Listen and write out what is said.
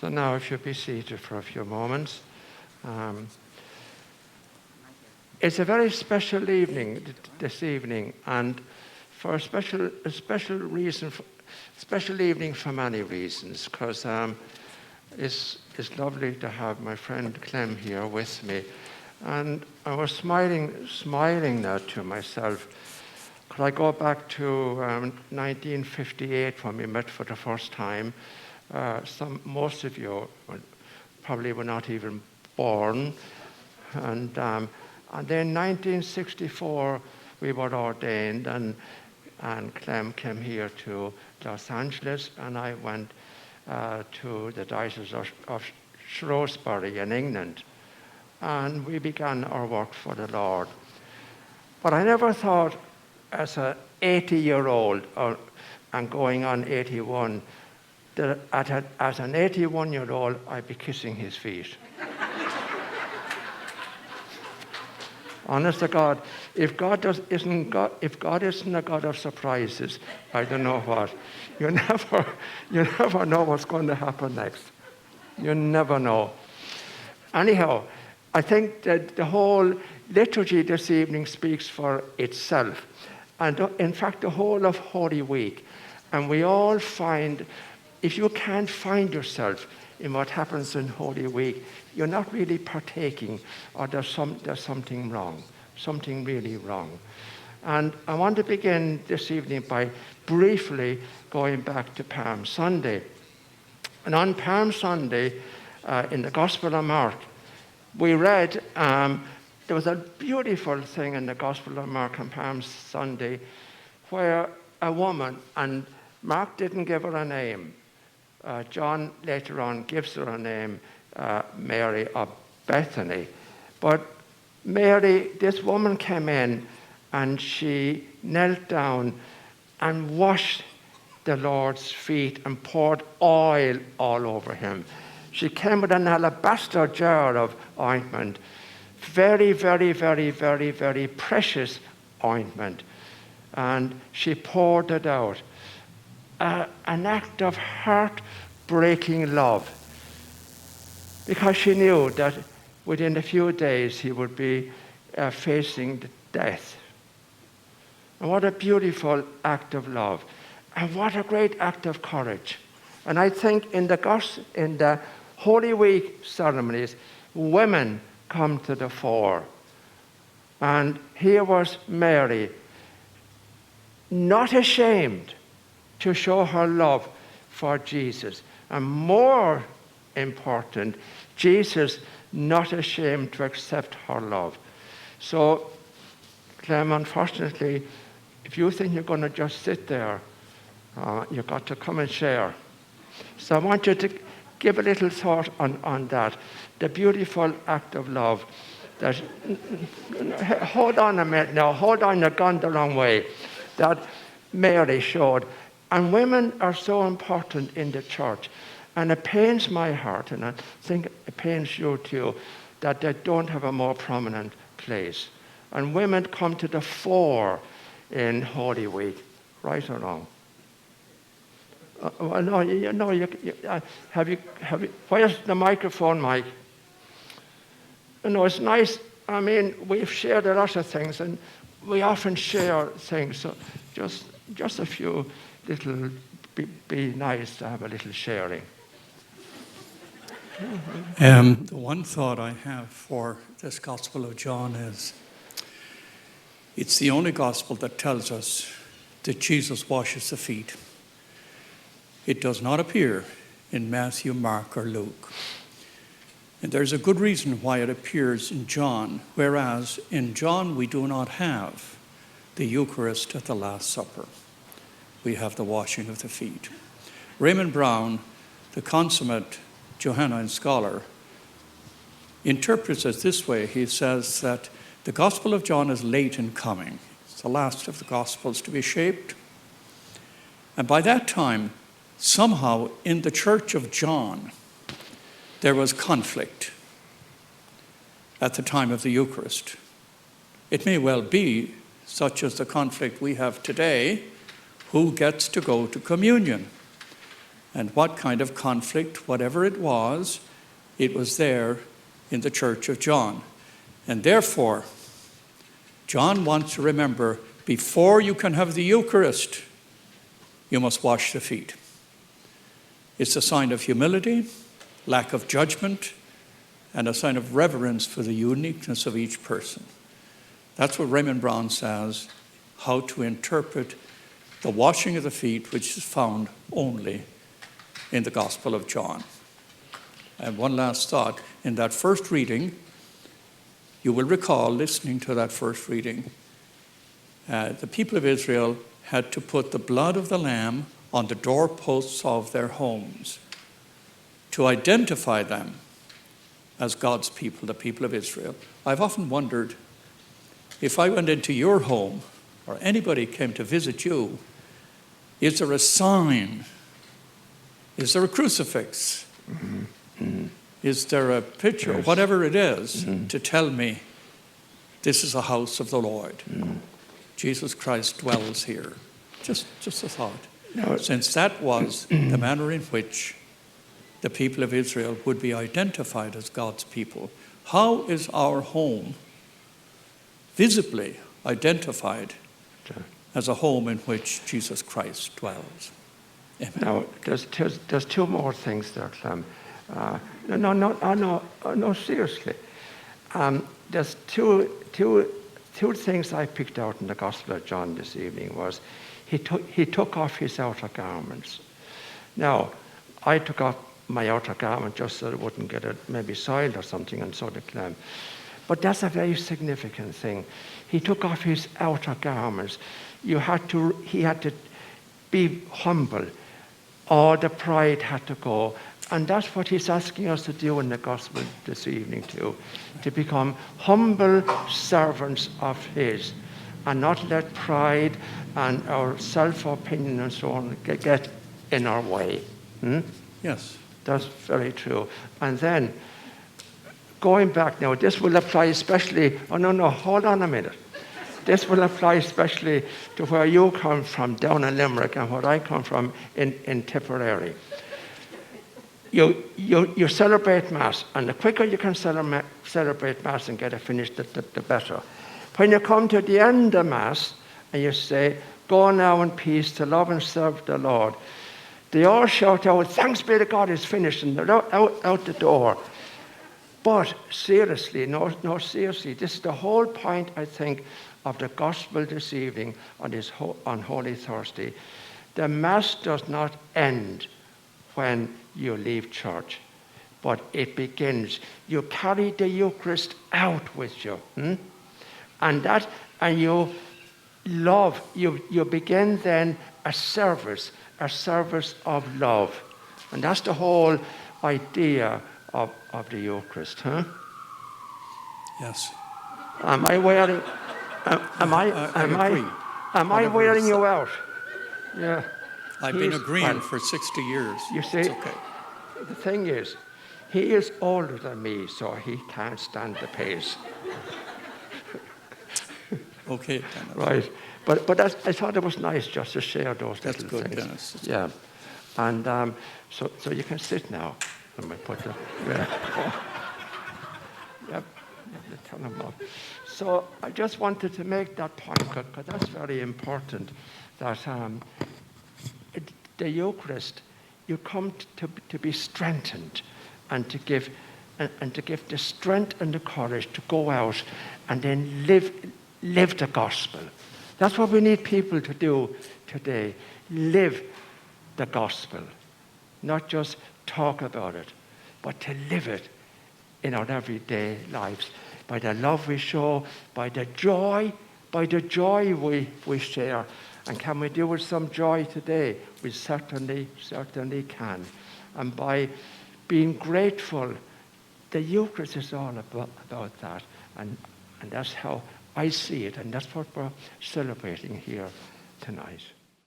So now if you'll be seated for a few moments. It's a very special evening this evening, and for a special reason, special evening for many reasons, because it's lovely to have my friend Clem here with me. And I was smiling now to myself. Could I go back to 1958 when we met for the first time? Most of you probably were not even born. And then 1964 we were ordained, and Clem came here to Los Angeles, and I went to the Diocese of Shrewsbury in England. And we began our work for the Lord. But I never thought, as an 80-year-old and going on 81, that as an 81-year-old, I'd be kissing his feet. Honest to God, if God isn't a God of surprises, I don't know what. You never know what's going to happen next. You never know. Anyhow, I think that the whole liturgy this evening speaks for itself. And in fact, the whole of Holy Week. And we all find, if you can't find yourself in what happens in Holy Week, you're not really partaking, or there's something wrong, something really wrong. And I want to begin this evening by briefly going back to Palm Sunday. And on Palm Sunday, in the Gospel of Mark, we read, there was a beautiful thing in the Gospel of Mark on Palm Sunday where a woman, and Mark didn't give her a name. John later on gives her a name, Mary of Bethany. But Mary, this woman came in and she knelt down and washed the Lord's feet and poured oil all over him. She came with an alabaster jar of ointment, very, very, very, very, very precious ointment. And she poured it out. An act of heart-breaking love, because she knew that within a few days he would be facing death. And what a beautiful act of love. And what a great act of courage. And I think in the Holy Week ceremonies, women come to the fore. And here was Mary, not ashamed to show her love for Jesus. And more important, Jesus not ashamed to accept her love. So, Clem, unfortunately, if you think you're going to just sit there, you've got to come and share. So I want you to give a little thought on that, the beautiful act of love. That, hold on a minute now, hold on, you've gone the wrong way. That Mary showed. And women are so important in the church. And it pains my heart, and I think it pains you too, that they don't have a more prominent place. And women come to the fore in Holy Week, right or wrong? Well, no, have you? Where's the microphone, Mike? It's nice. I mean, we've shared a lot of things, and we often share things. So just a few little. Be nice to have a little sharing. The one thought I have for this Gospel of John is, it's the only Gospel that tells us that Jesus washes the feet. It does not appear in Matthew, Mark, or Luke. And there's a good reason why it appears in John, whereas in John we do not have the Eucharist at the Last Supper. We have the washing of the feet. Raymond Brown, the consummate Johannine scholar, interprets it this way. He says that the Gospel of John is late in coming. It's the last of the Gospels to be shaped. And by that time, somehow in the Church of John, there was conflict at the time of the Eucharist. It may well be such as the conflict we have today, who gets to go to communion. And what kind of conflict, whatever it was there in the church of John. And therefore, John wants to remember, before you can have the Eucharist, you must wash the feet. It's a sign of humility, lack of judgment, and a sign of reverence for the uniqueness of each person. That's what Raymond Brown says, how to interpret the washing of the feet, which is found only in the Gospel of John. And one last thought. In that first reading, you will recall, listening to that first reading, the people of Israel had to put the blood of the lamb on the doorposts of their homes to identify them as God's people, the people of Israel. I've often wondered, if I went into your home or anybody came to visit you, is there a sign? Is there a crucifix? Mm-hmm. Is there a picture, yes, whatever it is, to tell me this is a house of the Lord? Jesus Christ dwells here. Just a thought. No. Since that was the manner in which the people of Israel would be identified as God's people, how is our home visibly identified as a home in which Jesus Christ dwells? Amen. Now, there's two more things there, Clem. No, seriously. There's two things I picked out in the Gospel of John this evening. Was he took off his outer garments. Now, I took off my outer garment just so it wouldn't get maybe soiled or something, and so did Clem. But that's a very significant thing. He took off his outer garments. He had to be humble. All the pride had to go. And that's what he's asking us to do in the gospel this evening too, to become humble servants of his and not let pride and our self-opinion and so on get in our way. Yes. That's very true. And then, going back now, this will apply especially, hold on a minute. This will apply especially to where you come from down in Limerick and where I come from in Tipperary. You celebrate Mass, and the quicker you can celebrate Mass and get it finished, the better. When you come to the end of Mass and you say, "Go now in peace to love and serve the Lord," they all shout out, "Thanks be to God, it's finished," and they're out the door. But seriously, seriously, this is the whole point, I think, of the gospel this evening on Holy Thursday. The Mass does not end when you leave church, but it begins. You carry the Eucharist out with you, and you love. You begin then a service of love, and that's the whole idea of the Eucharist, huh? Yes. Am I wearing? Am I wearing you out? Yeah. I've been agreeing for 60 years. You see, it's okay. The thing is, he is older than me, so he can't stand the pace. Okay, Dennis. Right. But I thought it was nice just to share those little things. That's good, Dennis. Yeah. And so you can sit now. Let me put the... Yep. Turn them off. So I just wanted to make that point, because that's very important, that the Eucharist, you come to be strengthened and to give the strength and the courage to go out and then live the gospel. That's what we need people to do today. Live the gospel. Not just talk about it, but to live it in our everyday lives. By the love we show, by the joy we share. And can we do with some joy today? We certainly can. And by being grateful, the Eucharist is all about that. And that's how I see it, and that's what we're celebrating here tonight.